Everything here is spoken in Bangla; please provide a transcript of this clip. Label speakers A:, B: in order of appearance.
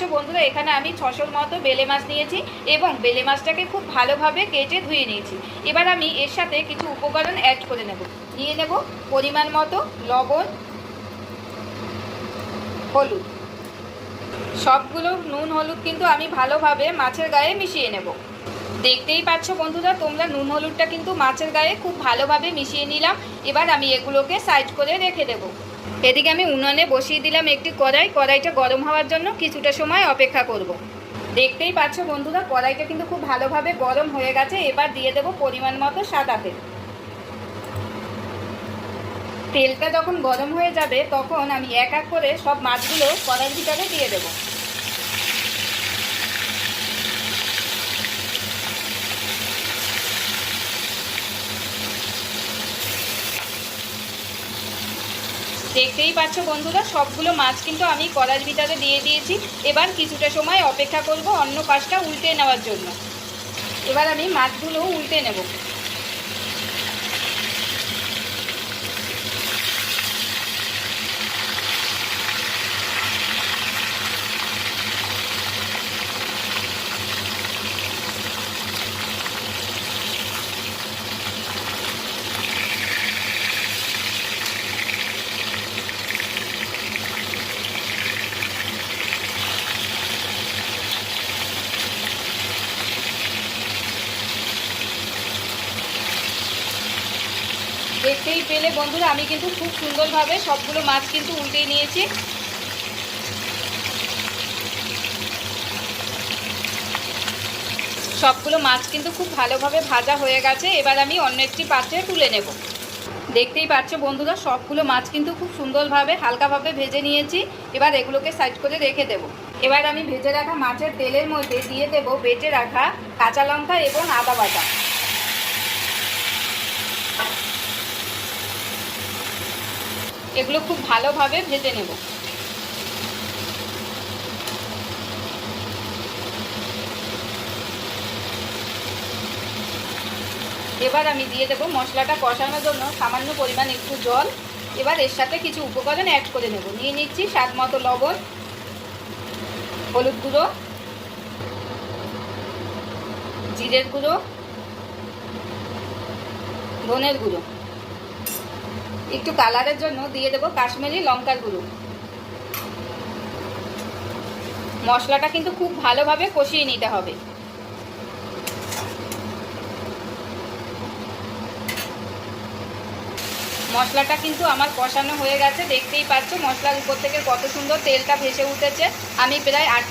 A: বন্ধুরা এখানে আমি 600 মতো বেলে মাছ নিয়েছি এবং বেলে মাছটাকে খুব ভালোভাবে কেটে ধুয়ে নিয়েছি। এবার আমি এর সাথে কিছু উপকরণ অ্যাড করে নেব। নিয়ে নেব পরিমাণ মতো লবণ, হলুদ। সবগুলো নুন হলুদ কিন্তু আমি ভালোভাবে মাছের গায়ে মিশিয়ে নেব। দেখতেই পাচ্ছ বন্ধুরা তোমরা, নুন হলুদটা কিন্তু মাছের গায়ে খুব ভালোভাবে মিশিয়ে নিলাম। এবার আমি এগুলোকে সাইড করে রেখে দেব। এদিকে আমি উনুনে বসিয়ে দিলাম একটি কড়াইটা গরম হওয়ার জন্য কিছুটা সময় অপেক্ষা করব। দেখতেই পাচ্ছ বন্ধুরা কড়াইটা কিন্তু খুব ভালোভাবে গরম হয়ে গেছে। এবার দিয়ে দেব পরিমাণ মতো সাদা তেল। তেলটা যখন গরম হয়ে যাবে তখন আমি এক এক করে সব মাছগুলো কড়াইয়ের ভিতরে দিয়ে দেব। দেখতেই পাচ্ছ বন্ধুরা সবগুলো মাছ কিন্তু আমি কড়াইয়ের ভিতরে দিয়ে দিয়েছি। এবার কিছুটা সময় অপেক্ষা করব অন্য পাশটা উল্টে নেওয়ার জন্য। এবার আমি মাছগুলো উল্টে নেব। দেখতেই পেলে বন্ধুরা আমি কিন্তু খুব সুন্দরভাবে সবগুলো মাছ কিন্তু উল্টে নিয়েছি। সবগুলো মাছ কিন্তু খুব ভালোভাবে ভাজা হয়ে গেছে। এবার আমি অন্য একটি পাত্রে তুলে নেব। দেখতেই পাচ্ছ বন্ধুরা সবগুলো মাছ কিন্তু খুব সুন্দরভাবে হালকাভাবে ভেজে নিয়েছি। এবার এগুলোকে সাইড করে রেখে দেব। এবার আমি ভেজে রাখা মাছের তেলের মধ্যে দিয়ে দেব বেটে রাখা কাঁচা লঙ্কা এবং আদা বাটা। এগুলো খুব ভালোভাবে ভেজে নেব। এবার আমি দিয়ে দেব মশলাটা কষানোর জন্য সামান্য পরিমাণ একটু জল। এবার এর সাথে কিছু উপকরণ অ্যাড করে নেব। নিয়ে নিচ্ছি স্বাদ মতো লবণ, হলুদ গুঁড়ো, জিরের গুঁড়ো, ধনের গুঁড়ো, একটু কালারের জন্য দিয়ে দেব কাশ্মীরি লঙ্কার গুঁড়ো। মশলাটা কিন্তু খুব ভালোভাবে কষিয়ে নিতে হবে। মশলাটা কিন্তু আমার কষানো হয়ে গেছে। দেখতেই পাচ্ছ মশলার উপর থেকে কত সুন্দর তেলটা ভেসে উঠেছে। আমি প্রায় 8